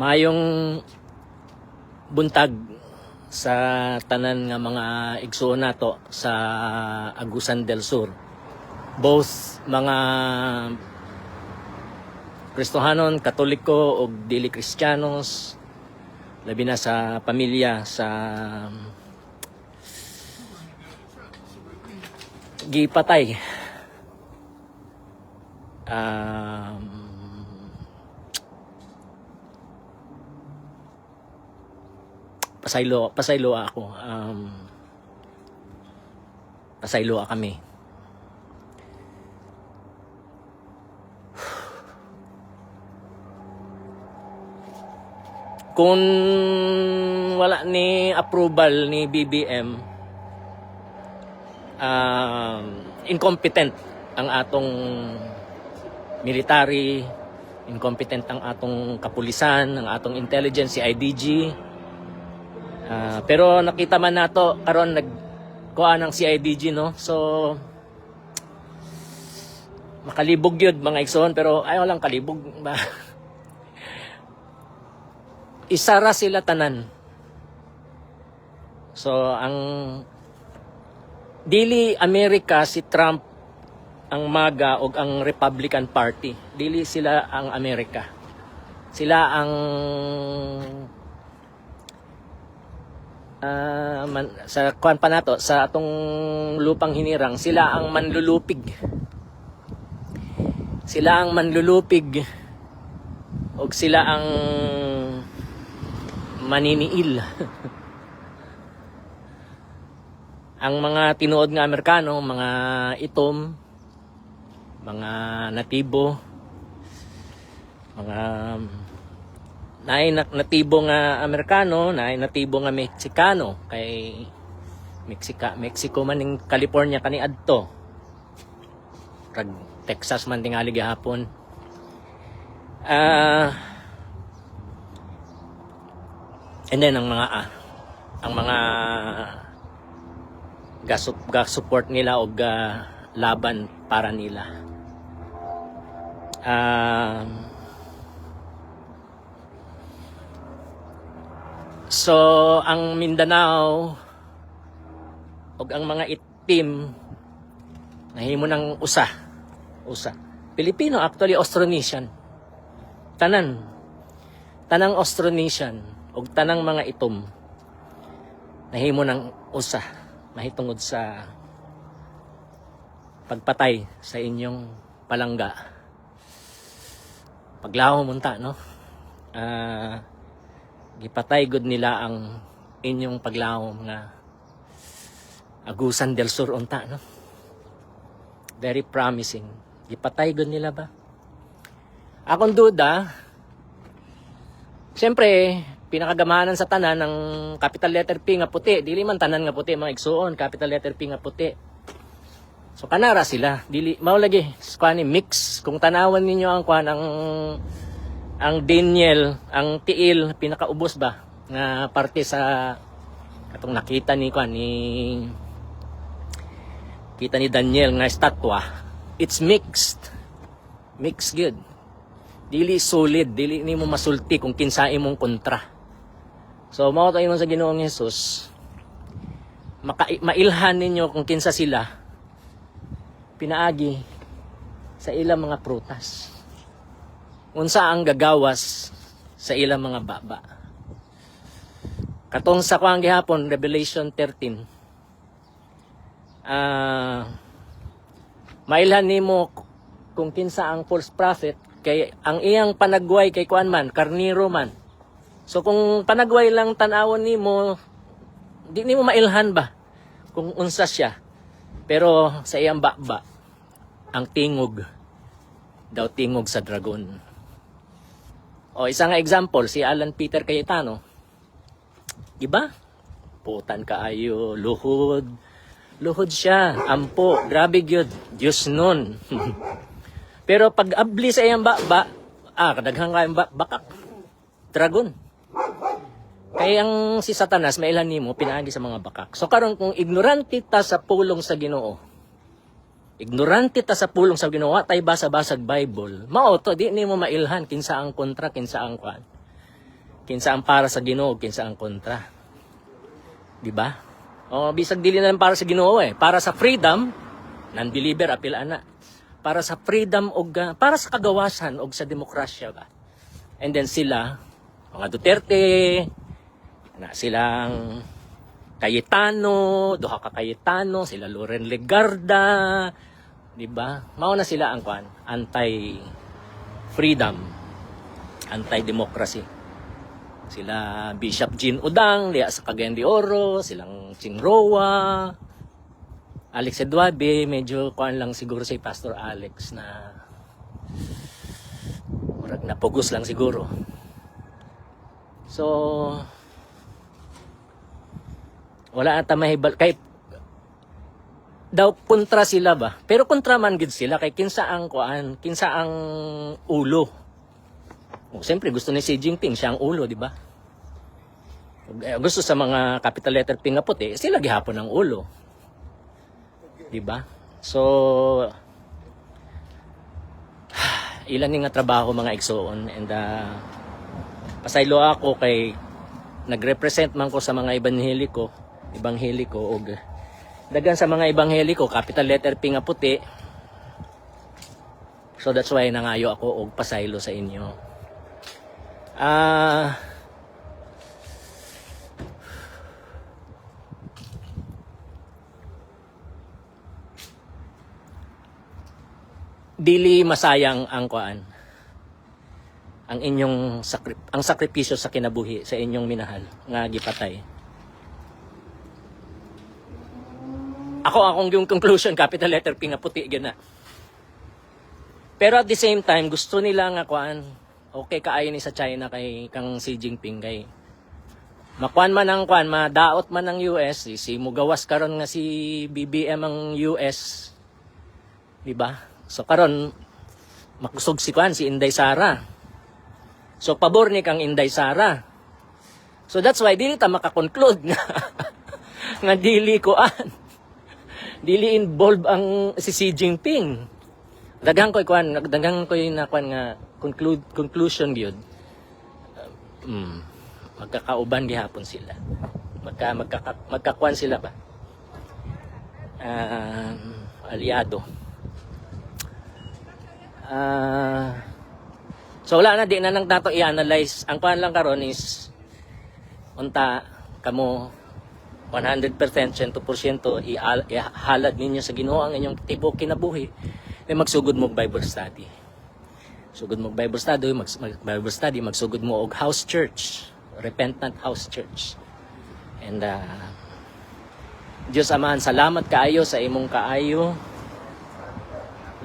Mayong buntag sa tanan nga mga igsoon nato sa Agusan del Sur. Both mga Kristohanon, Katoliko o dili Kristiyanos, labi na sa pamilya sa gipatay. Pasaylo ako. Pasaylo kami. Kung wala ni approval ni BBM, incompetent ang atong military, incompetent ang atong kapulisan, ang atong intelligence, si IDG. Pero nakita man nato karon nagkuha ng CIDG, no? So makalibog yun mga igsoon, pero ayaw lang kalibog ba? Isara sila tanan. So ang dili Amerika si Trump ang MAGA o ang Republican Party. Dili sila ang Amerika. Sila ang sa kuan pa nato sa atong lupang hinirang, sila ang manlulupig. Sila ang manlulupig o sila ang maniniil. Ang mga tinuod nga Amerikano, mga itom, mga natibo, mga natibo nga Amerikano, natibo nga Meksikano, kay Mexico man ning California kani adto. Kag Texas man tingali gihapon. And then ang mga ga-support nila o laban para nila. So ang Mindanao o ang mga itim nahimo ng usa. Pilipino, actually Austronesian. Tanang Austronesian o tanang mga itom nahimo ng usa mahitungod sa pagpatay sa inyong palangga. Paglaho munta, no? Gipatay gud nila ang inyong paglaho nga Agusan del Sur unta, no? Very promising. Gipatay gud nila ba? Akong duda, siyempre, pinakagamahanan sa tanan ng capital letter P nga puti. Dili man tanan nga puti mga igsuon, capital letter P nga puti. So kanara sila, dili mao lagi kuan ni mix. Kung tanawan ninyo ang kuan ang Daniel, ang tiil pinakaubos ba nga parte sa katong nakita ni kuan ni kita ni Daniel nga estatwa. It's mixed. Mixed good. Dili solid, dili nimo masulti kung kinsa imong kontra. So mao tayo sa Ginoong Hesus, mailhan ninyo kung kinsa sila pinaagi sa ilang mga prutas. Unsa ang gagawas sa ilang mga baba. Katong sa kuang gihapon Revelation 13. Mailhan nimo kung kinsa ang false prophet kay ang iyang panagway kay kuan man karniro man. So kung panagway lang tan-awon nimo, di nimo mailhan ba kung unsa siya. Pero sa iyang baba, ang tingog daw tingog sa dragon. O isa nga example, si Alan Peter Cayetano. Diba? Putan kaayo, luhod. Luhod siya, ampo, grabe gyud, Diyos nun. Pero pag abli sa iyang baba, kadaghang kayong bakak. Dragon. Kaya ang si Satanas, mailan nimo pinaagi sa mga bakak. So karon kung ignorante ta sa pulong sa Ginoo, ignorante ta sa pulong sa Ginoo, tay basa-basag Bible, mao to di nimo mailhan kinsa ang kontra, kinsa ang kwan. Kinsa ang para sa Ginoo, kinsa ang kontra. Di ba? O bisag dili na lang para sa Ginoo eh. Para sa freedom, non-believer apil ana. Para sa freedom og para sa kagawasan og sa demokrasya ba. And then sila, mga Duterte, na silang Cayetano, duha ka Cayetano, sila Loren Legarda, di ba? Mao na sila ang anti-freedom, anti-democracy. Sila Bishop Jean Udang, diya sa Cagayan de Oro, silang Ching Roa, Alex Eduabe, medyo kuan lang siguro si Pastor Alex na murag napugos lang siguro. So, wala ata mahibal kay daw kontra sila ba, pero kontra man gid sila kay kinsa ang kuan, kinsa ang ulo. O siyempre gusto ni Xi Jinping siya ang ulo, di ba? Gusto sa mga capital letter P nga puti, sila gihapon ang ulo, di ba? So ilan ni nga trabaho mga igsoon, and pasaylo ako kay nagrepresent man ko sa mga ebangheliko og dagan sa mga ebangheliko capital letter P nga puti. So that's why nangayo ako og pasaylo sa inyo. Dili masayang ang kuan, ang inyong ang sakripisyo sa kinabuhi sa inyong minahal nga gipatay. Akong yung conclusion, capital letter P nga puti gina. Pero at the same time, gusto nila nga kuan, okay kaayo ni sa China kay kang Xi Jinping kay makuan man ang kuan, madaot man ang US, si mugawas karon nga si BBM ang US. Di ba? So karon makusog si kuan si Inday Sara. So pabor ni kang Inday Sara. So that's why dili ta maka-conclude nga nga dili involved ang si Xi Jinping. Daghang ko'y na kuan nga conclusion gyud. Magkakauban gihapon sila. Magkakuan sila ba? Aliado. So wala na, di na nang nato i-analyze. Ang kuan lang karon is unta kamo 100%, 100% ihalad ninyo sa Ginoo ang inyong tibok kinabuhi. Magsugod mo Bible study. Sugod mo Bible study, magsugod mo og house church, repentant house church. And Diyos Amahan, salamat kaayo sa imong kaayo.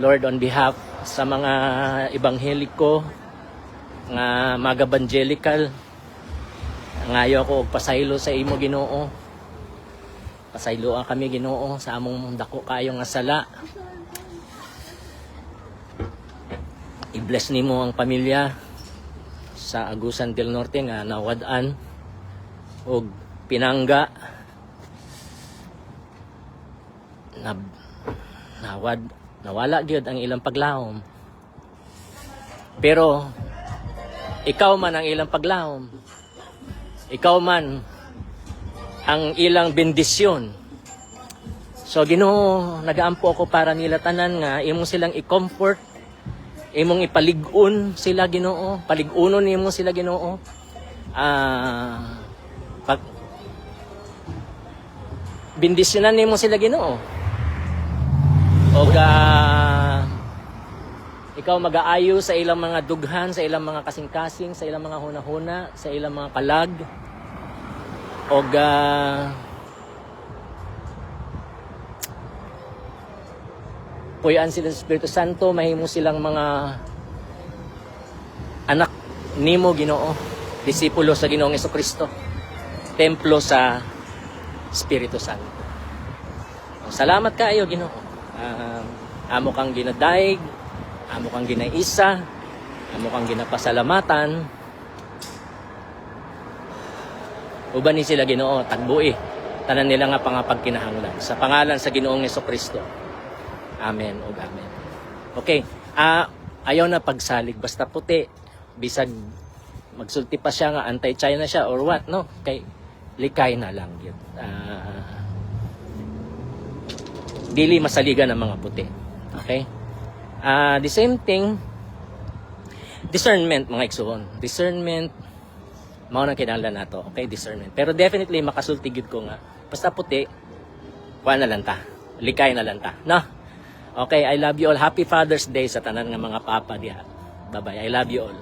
Lord, on behalf sa mga ebangheliko nga mag-evangelical, ngayo ako og pasaylo sa imo Ginoo. Pasayloa kami Ginoo sa among dako kayo nga sala. I-bless nimo ang pamilya sa Agusan del Norte nga nawad-an og pinangga nawala gyud ang ilang paglawom. Pero ikaw man ang ilang paglawom. Ikaw man ang ilang bendisyon. So Ginoo, nagaampo ako para nila tanan nga imong silang i-comfort, imong ipalig-on sila Ginoo, palig-unon nimo sila Ginoo. Bendisyonan nimo sila Ginoo. Og ikaw mag-aayo sa ilang mga dughan, sa ilang mga kasing-kasing, sa ilang mga hunahuna, sa ilang mga kalag. Og puyan sila sa Espiritu Santo, mahimo silang mga anak nimo Ginoo, disipulo sa Ginoong Jesucristo, templo sa Espiritu Santo. Salamat kaayo Ginoo. Amo kang ginadaig, amo kang ginaisa, amo kang ginapasalamatan. Uban ni sila Ginoo, tagbuhi tanan nila nga pangapagkinahanglan sa pangalan sa Ginoong Jesucristo. Amen ug amen. Okay, ayaw na pagsalig basta puti, bisag magsulti pa siya nga anti-China siya or what, no? Kay likay na lang yun. Dili masaligan ng mga puti. Okay? The same thing, discernment, mga igsoon. Discernment, mao nang kinahanglan nato. Okay, discernment. Pero definitely makasulti gid ko nga. Basta puti, kuha na lang ta. Likay na lang ta. No? Okay, I love you all. Happy Father's Day sa tanan nga mga papa diha. Bye-bye. I love you all.